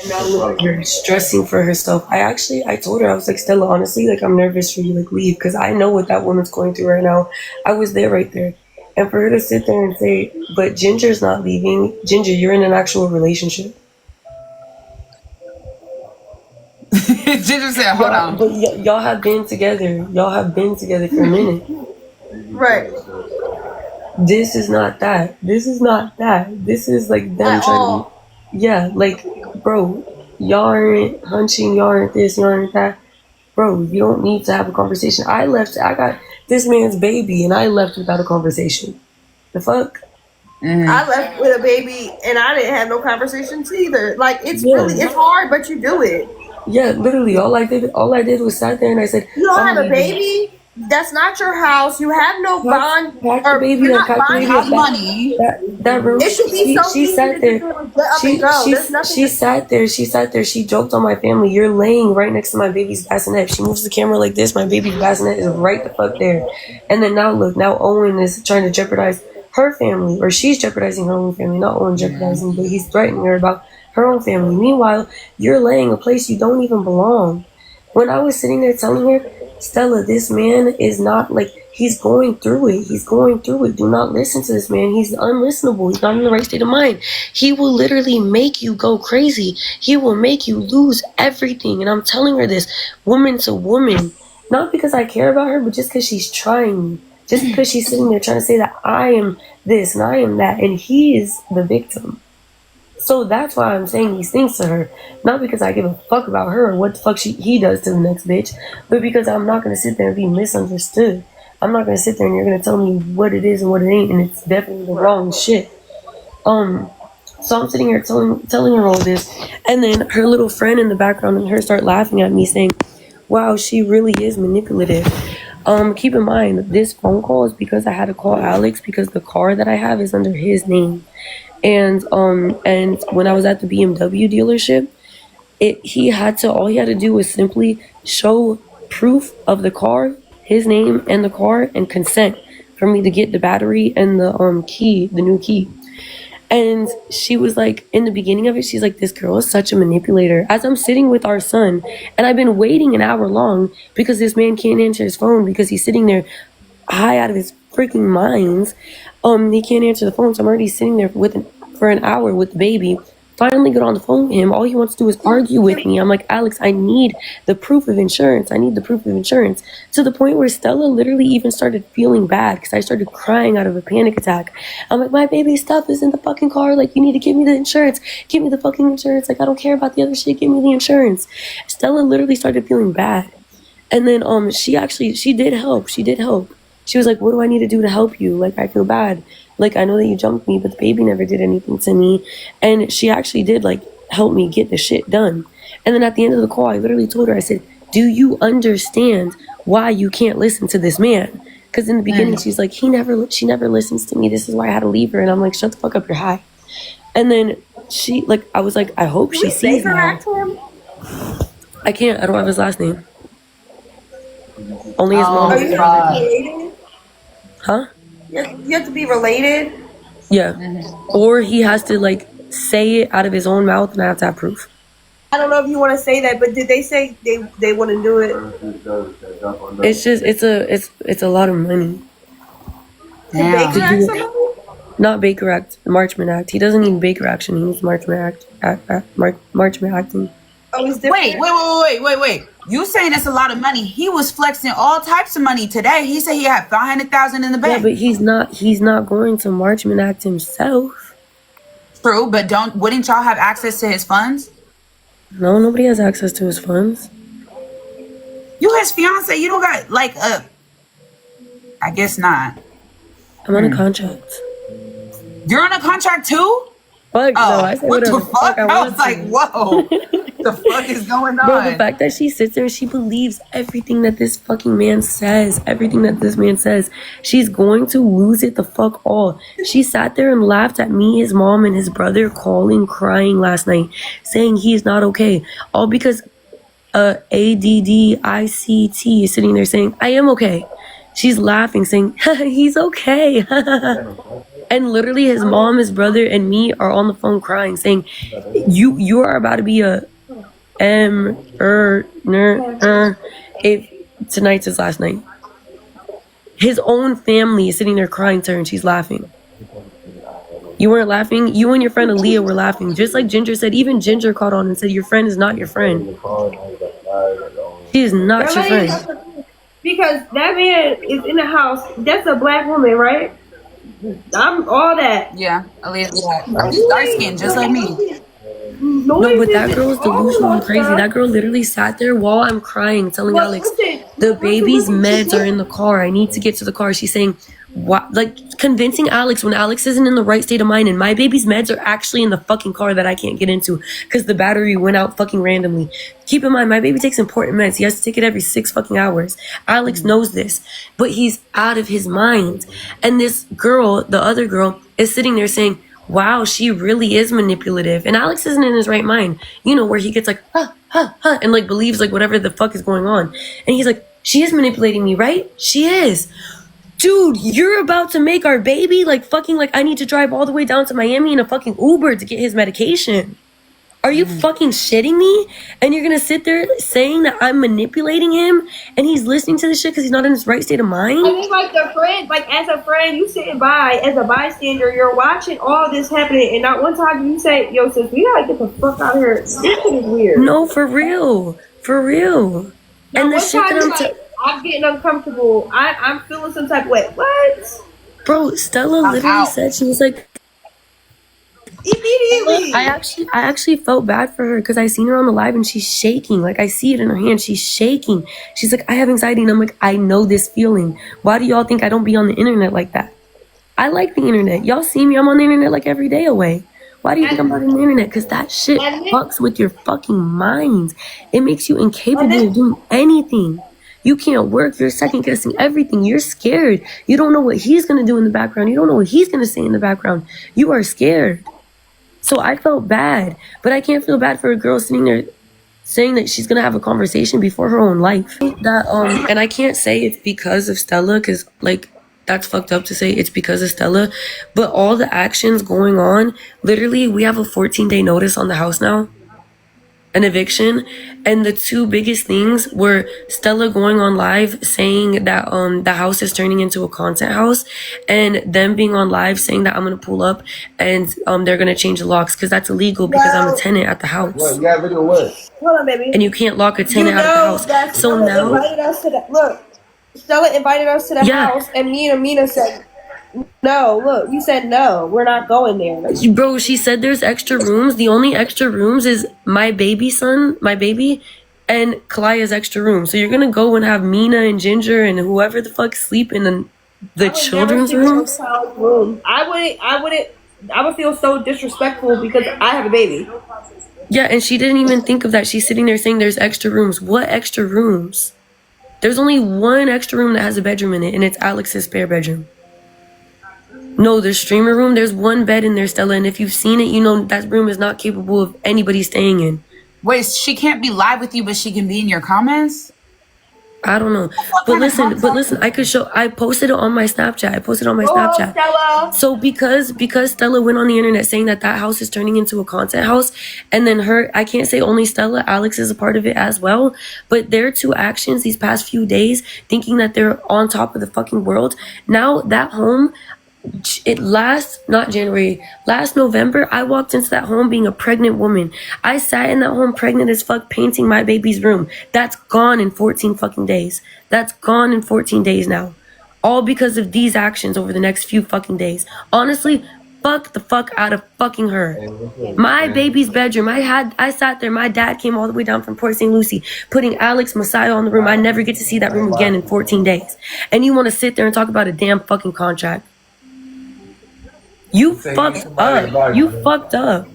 And now look at her stressing for herself. I told her, I was like, Stella, honestly, like, I'm nervous for you, like, leave, because I know what that woman's going through right now. I was there right there. And for her to sit there and say, but Ginger's not leaving. Ginger, you're in an actual relationship. Ginger said, hold on. But y'all have been together. Y'all have been together for a minute. Right. This is not that. This is not that. This is like them trying to be, yeah, like, bro, y'all aren't hunching, y'all aren't this, y'all aren't that. Bro, you don't need to have a conversation. I got this man's baby and I left without a conversation. The fuck? I left with a baby and I didn't have no conversations either. Like, it's really, it's hard, but you do it. Yeah, literally, all I did was sat there and I said, you don't have a baby. That's not your house. You have no bond or baby, you're not bonding money. That room. It should be so She sat there. She sat there. She sat there. She joked on my family. You're laying right next to my baby's bassinet. She moves the camera like this. My baby's bassinet is right the fuck there. And then now look. Now Owen is trying to jeopardize her family, or she's jeopardizing her own family. Not Owen jeopardizing, but he's threatening her about her own family. Meanwhile, you're laying a place you don't even belong. When I was sitting there telling her, Stella, this man is not like, he's going through it. He's going through it. Do not listen to this man. He's unlistenable. He's not in the right state of mind. He will literally make you go crazy. He will make you lose everything. And I'm telling her this, woman to woman, not because I care about her, but just because she's trying me. Just because she's sitting there trying to say that I am this and I am that. And he is the victim. So that's why I'm saying these things to her. Not because I give a fuck about her or what the fuck he does to the next bitch, but because I'm not going to sit there and be misunderstood. I'm not going to sit there and you're going to tell me what it is and what it ain't, and it's definitely the wrong shit. So I'm sitting here telling her all this, and then her little friend in the background and her start laughing at me saying, wow, she really is manipulative. Keep in mind, this phone call is because I had to call Alex because the car that I have is under his name. And when I was at the BMW dealership, all he had to do was simply show proof of the car, his name and the car, and consent for me to get the battery and the key, the new key. And she was like, in the beginning of it, she's like, this girl is such a manipulator. As I'm sitting with our son, and I've been waiting an hour long because this man can't answer his phone because he's sitting there high out of his freaking minds. He can't answer the phone, so I'm already sitting there for an hour with the baby. Finally get on the phone with him. All he wants to do is argue with me. I'm like, Alex, I need the proof of insurance. I need the proof of insurance. To the point where Stella literally even started feeling bad because I started crying out of a panic attack. I'm like, my baby's stuff is in the fucking car. Like, you need to give me the insurance. Give me the fucking insurance. Like, I don't care about the other shit. Give me the insurance. Stella literally started feeling bad. And then she did help. She did help. She was like, what do I need to do to help you? Like, I feel bad. Like, I know that you jumped me, but the baby never did anything to me. And she actually did, like, help me get the shit done. And then at the end of the call, I literally told her, I said, do you understand why you can't listen to this man? Because in the beginning, she's like, she never listens to me. This is why I had to leave her. And I'm like, shut the fuck up, you're high. And then I was like, I hope she sees me. I can't. I don't have his last name. Only his mom. Are you related? Huh? You have to be related? Yeah. Or he has to, like, say it out of his own mouth, and I have to have proof. I don't know if you want to say that, but did they say they want to do it? It's just, it's a lot of money. Baker Act somebody? Not Baker Act, Marchman Act. He doesn't need Baker action, he needs Marchman acting. Oh, he's different. Wait. You saying it's a lot of money. He was flexing all types of money today. He said he had $500,000 in the bank. Yeah, but he's not going to Marchman Act himself. True, but wouldn't y'all have access to his funds? No, nobody has access to his funds. You his fiance, you don't got like I guess not. I'm on a contract. You're on a contract too? Fuck, oh, no, I said what the fuck? I was like, whoa. The fuck is going on? Bro, the fact that she sits there and she believes everything that this fucking man says, she's going to lose it the fuck all. She sat there and laughed at me, his mom, and his brother crying last night, saying he's not okay. All because ADDICT is sitting there saying, I am okay. She's laughing, saying, he's okay. And literally his mom, his brother, and me are on the phone crying, saying, you are about to be a if tonight's his last night. His own family is sitting there crying to her and she's laughing. You weren't laughing? You and your friend Aaliyah were laughing. Just like Ginger said, even Ginger caught on and said, your friend is not your friend. She is not your friend. Because that man is in the house. That's a black woman, right? I'm all that. Yeah, Aaliyah's black. She's dark skinned, just like me. No, but that girl is delusional and crazy. That girl literally sat there while I'm crying, telling Alex, the baby's meds are in the car. I need to get to the car. She's saying, what? Like, convincing Alex when Alex isn't in the right state of mind, and my baby's meds are actually in the fucking car that I can't get into because the battery went out fucking randomly. Keep in mind, my baby takes important meds. He has to take it every 6 fucking hours. Alex knows this, but he's out of his mind. And this girl, the other girl, is sitting there saying, wow, she really is manipulative. And Alex isn't in his right mind. You know, where he gets like, and like believes like whatever the fuck is going on. And he's like, she is manipulating me, right? She is. Dude, you're about to make our baby like fucking like I need to drive all the way down to Miami in a fucking Uber to get his medication. Are you fucking shitting me? And you're gonna sit there saying that I'm manipulating him and he's listening to this shit because he's not in his right state of mind? I mean, like the friend, like as a friend, you sitting by as a bystander, you're watching all this happening, and not one time you say, "Yo, sis, we gotta get the fuck out of here." This shit is weird. No, for real, for real. Now, and the shit that I'm getting uncomfortable. I'm feeling some type of way. What? Bro, Stella literally said, she was like, immediately. I actually felt bad for her because I seen her on the live and she's shaking. Like, I see it in her hand. She's shaking. She's like, I have anxiety. And I'm like, I know this feeling. Why do y'all think I don't be on the internet like that? I like the internet. Y'all see me. I'm on the internet like every day away. Why do you think I'm not on the internet? Because that shit fucks with your fucking minds. It makes you incapable of doing anything. You can't work. You're second guessing everything. You're scared. You don't know what he's going to do in the background. You don't know what he's going to say in the background. You are scared. So I felt bad, but I can't feel bad for a girl sitting there saying that she's gonna have a conversation before her own life. That and I can't say it's because of Stella, because like that's fucked up to say it's because of Stella, but all the actions going on, literally we have a 14-day notice on the house now, an eviction, and the two biggest things were Stella going on live saying that the house is turning into a content house, and them being on live saying that I'm gonna pull up and they're gonna change the locks because that's illegal because I'm a tenant at the house. What? You got video what? Hold on, baby. And you can't lock a tenant out of the house. So now invited us to the, look, Stella invited us to the house, and me and Amina said no. Look, you said no. We're not going there. Bro, she said there's extra rooms. The only extra rooms is my baby, and Kalaya's extra room. So you're gonna go and have Mina and Ginger and whoever the fuck sleep in the children's room? I would feel so disrespectful because I have a baby. Yeah, and she didn't even think of that. She's sitting there saying there's extra rooms. What extra rooms? There's only one extra room that has a bedroom in it, and it's Alex's spare bedroom. No, the streamer room, there's one bed in there, Stella, and if you've seen it, you know that room is not capable of anybody staying in. Wait, she can't be live with you, but she can be in your comments? I don't know. But listen, I posted it on my Snapchat. Stella. So because Stella went on the internet saying that house is turning into a content house, and then I can't say only Stella, Alex is a part of it as well, but their two actions these past few days, thinking that they're on top of the fucking world. Now that home, last November, I walked into that home being a pregnant woman. I sat in that home pregnant as fuck painting my baby's room. That's gone in 14 fucking days. That's gone in 14 days now. All because of these actions over the next few fucking days. Honestly, fuck the fuck out of fucking her. My baby's bedroom, I sat there, my dad came all the way down from Port St. Lucie, putting Alex Messiah on the room. I never get to see that room again in 14 days. And you want to sit there and talk about a damn fucking contract. You fucked up. You fucked up.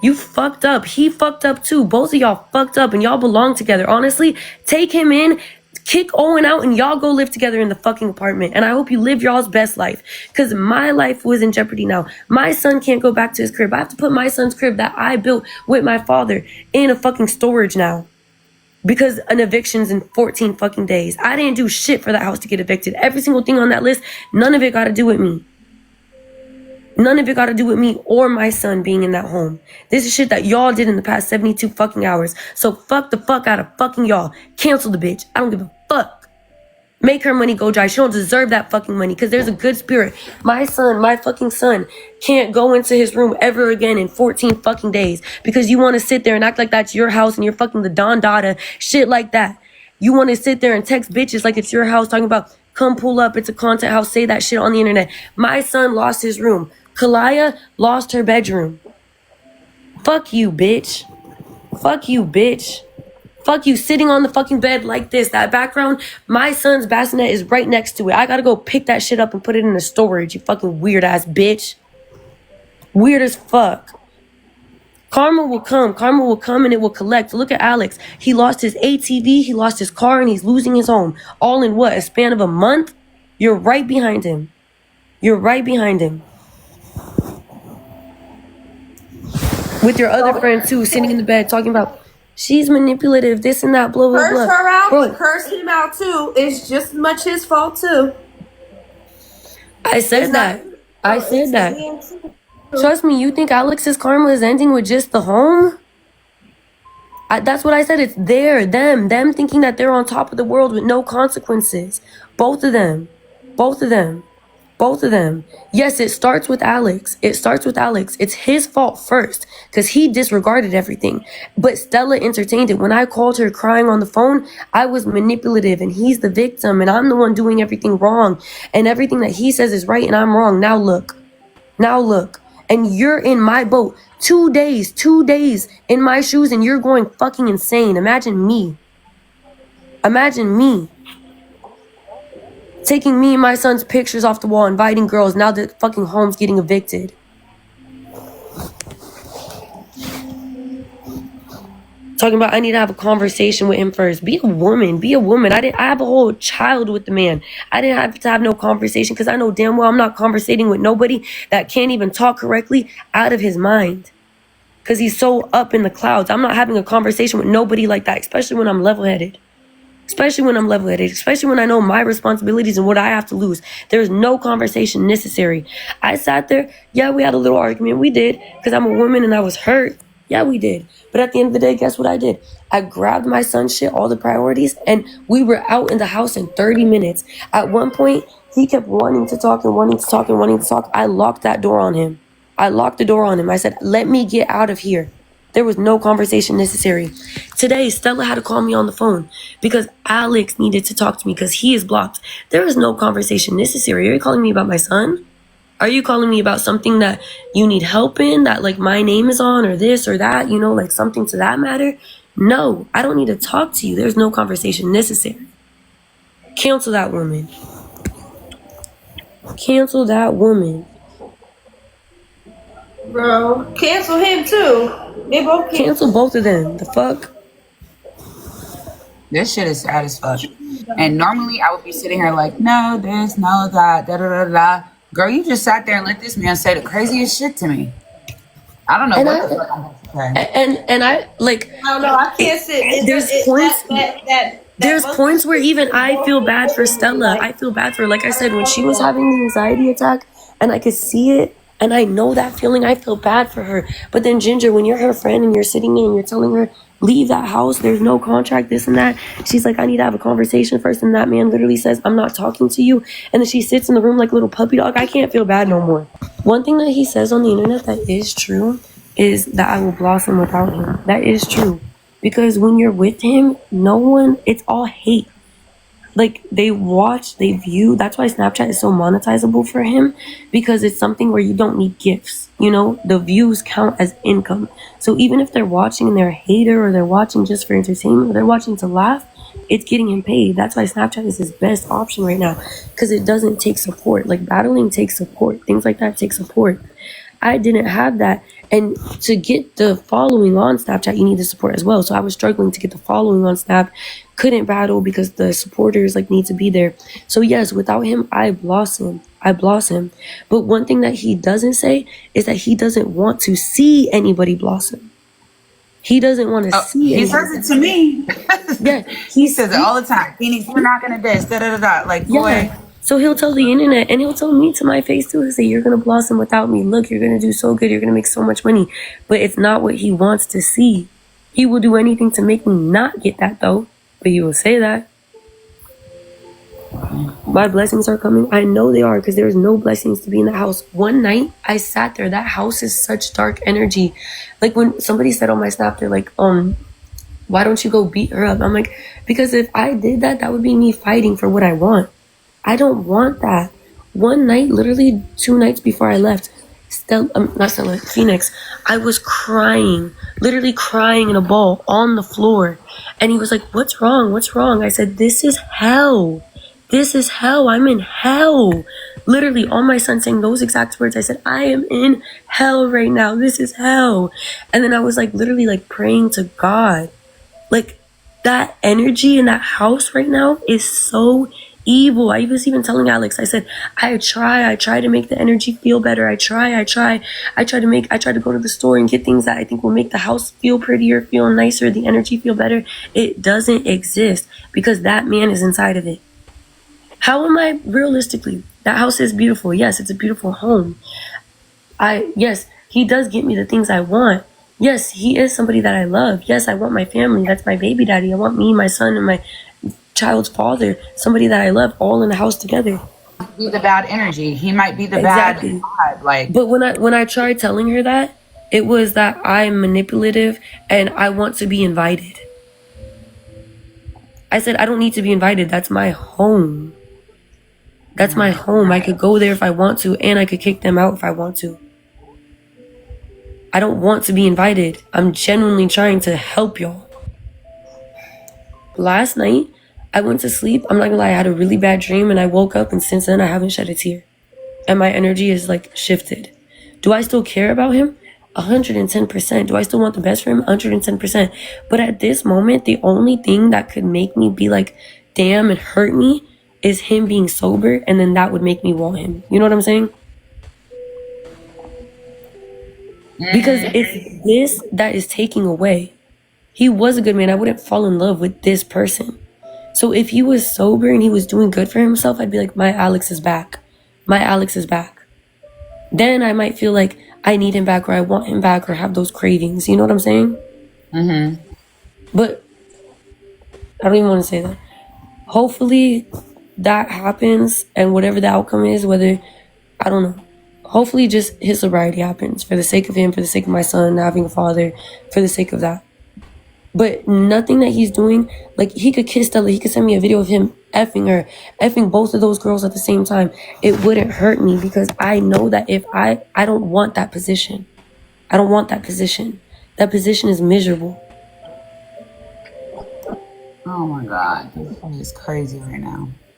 You fucked up. He fucked up too. Both of y'all fucked up and y'all belong together. Honestly, take him in, kick Owen out, and y'all go live together in the fucking apartment. And I hope you live y'all's best life. Because my life was in jeopardy now. My son can't go back to his crib. I have to put my son's crib that I built with my father in a fucking storage now. Because an eviction's in 14 fucking days. I didn't do shit for that house to get evicted. Every single thing on that list, none of it got to do with me. None of it got to do with me or my son being in that home. This is shit that y'all did in the past 72 fucking hours. So fuck the fuck out of fucking y'all. Cancel the bitch. I don't give a fuck. Make her money go dry. She don't deserve that fucking money because there's a good spirit. My son, my fucking son, can't go into his room ever again in 14 fucking days because you want to sit there and act like that's your house and you're fucking the Don Dada, shit like that. You want to sit there and text bitches like it's your house talking about, come pull up, it's a content house, say that shit on the internet. My son lost his room. Kalaya lost her bedroom. Fuck you, bitch. Fuck you, bitch. Fuck you, sitting on the fucking bed like this. That background, my son's bassinet is right next to it. I gotta go pick that shit up and put it in the storage, you fucking weird ass bitch. Weird as fuck. Karma will come. Karma will come and it will collect. Look at Alex. He lost his ATV, he lost his car, and he's losing his home. All in what? A span of a month? You're right behind him. You're right behind him. With your other friend too, sitting in the bed talking about she's manipulative, this and that, blah, blah, blah. Curse her out, Bro, but curse him out too. It's just as much his fault too. I said that. I said that. Trust me, you think Alex's karma is ending with just the home? That's what I said. It's them thinking that they're on top of the world with no consequences. Both of them. Yes, it starts with Alex. It's his fault first because he disregarded everything. But Stella entertained it. When I called her crying on the phone, I was manipulative and he's the victim and I'm the one doing everything wrong. And everything that he says is right and I'm wrong. Now look. And you're in my boat. 2 days in my shoes and you're going fucking insane. Imagine me. Taking me and my son's pictures off the wall, inviting girls. Now the fucking home's getting evicted. Talking about I need to have a conversation with him first. Be a woman. I have a whole child with the man. I didn't have to have no conversation because I know damn well I'm not conversating with nobody that can't even talk correctly out of his mind. Because he's so up in the clouds. I'm not having a conversation with nobody like that, especially when I'm level-headed. Especially when I know my responsibilities and what I have to lose. There's no conversation necessary. I sat there. Yeah, we had a little argument. We did. Because I'm a woman and I was hurt. Yeah, we did. But at the end of the day, guess what I did? I grabbed my son's shit, all the priorities, and we were out in the house in 30 minutes. At one point, he kept wanting to talk. I locked that door on him. I said, let me get out of here. There was no conversation necessary. Today, Stella had to call me on the phone because Alex needed to talk to me because he is blocked. There is no conversation necessary. Are you calling me about my son? Are you calling me about something that you need help in, that like my name is on or this or that, you know, like something to that matter? No, I don't need to talk to you. There's no conversation necessary. Cancel that woman. Bro, cancel him too. They both cancel both of them. The fuck? This shit is sad as fuck. And normally I would be sitting here like, no, this, no, that, da da da da. Girl, you just sat there and let this man say the craziest shit to me. I don't know what the fuck I'm going to say. And I like. I don't know. I can't sit. There's points where even I feel bad for Stella. I feel bad for her. Like I said, when she was having the anxiety attack, and I could see it. And I know that feeling. I feel bad for her. But then Ginger, when you're her friend and you're sitting in and you're telling her, leave that house, there's no contract, this and that. She's like, I need to have a conversation first. And that man literally says, I'm not talking to you. And then she sits in the room like a little puppy dog. I can't feel bad no more. One thing that he says on the internet that is true is that I will blossom without him. That is true. Because when you're with him, it's all hate. Like, they watch, they view. That's why Snapchat is so monetizable for him, because it's something where you don't need gifts. You know, the views count as income. So even if they're watching and they're a hater, or they're watching just for entertainment, or they're watching to laugh, it's getting him paid. That's why Snapchat is his best option right now, because it doesn't take support. Like, battling takes support. Things like that take support. I didn't have that. And to get the following on Snapchat, you need the support as well. So I was struggling to get the following on Snap. Couldn't battle because the supporters need to be there. So yes, without him, I blossom. But one thing that he doesn't say is that he doesn't want to see anybody blossom. He doesn't want to see it. He says it to me. Yeah. He says it all the time. Phoenix, we're not going to this, da da da da. Like, boy. So he'll tell the internet, and he'll tell me to my face too. He'll say, you're going to blossom without me. Look, you're going to do so good. You're going to make so much money. But it's not what he wants to see. He will do anything to make me not get that, though. But he will say that. My blessings are coming. I know they are, because there's no blessings to be in the house. One night, I sat there. That house is such dark energy. Like when somebody said on my Snap, they're like, why don't you go beat her up? I'm like, because if I did that, that would be me fighting for what I want. I don't want that. One night, literally 2 nights before I left, not Stella, Phoenix, I was crying, literally crying in a ball on the floor. And he was like, what's wrong? What's wrong? I said, this is hell. This is hell. I'm in hell. Literally, on my son saying those exact words, I said, I am in hell right now. This is hell. And then I was like, literally like praying to God. Like that energy in that house right now is so evil. I was even telling Alex, I said, I try to make the energy feel better. I try to go to the store and get things that I think will make the house feel prettier, feel nicer, the energy feel better. It doesn't exist because that man is inside of it. How am I realistically? That house is beautiful. Yes, it's a beautiful home. Yes, he does get me the things I want. Yes, he is somebody that I love. Yes, I want my family. That's my baby daddy. I want me, my son, and my child's father, somebody that I love, all in the house together. Be the bad energy. He might be the bad vibe. Like, but when I tried telling her that, it was that I'm manipulative and I want to be invited. I said, I don't need to be invited. That's my home. That's my home. I could go there if I want to, and I could kick them out if I want to. I don't want to be invited. I'm genuinely trying to help y'all. Last night, I went to sleep. I'm not gonna lie, I had a really bad dream, and I woke up, and since then, I haven't shed a tear. And my energy is like shifted. Do I still care about him? 110%. Do I still want the best for him? 110%. But at this moment, the only thing that could make me be like, damn, and hurt me is him being sober, and then that would make me want him. You know what I'm saying? Because it's this that is taking away. He was a good man. I wouldn't fall in love with this person. So if he was sober and he was doing good for himself, I'd be like, my Alex is back. My Alex is back. Then I might feel like I need him back, or I want him back, or have those cravings. You know what I'm saying? Mm-hmm. But I don't even want to say that. Hopefully that happens, and whatever the outcome is, whether, I don't know. Hopefully just his sobriety happens for the sake of him, for the sake of my son having a father, for the sake of that. But nothing that he's doing, like he could kiss Stella, he could send me a video of him effing her, effing both of those girls at the same time. It wouldn't hurt me because I know that if I don't want that position. I don't want that position. That position is miserable. Oh my God, this is crazy right now.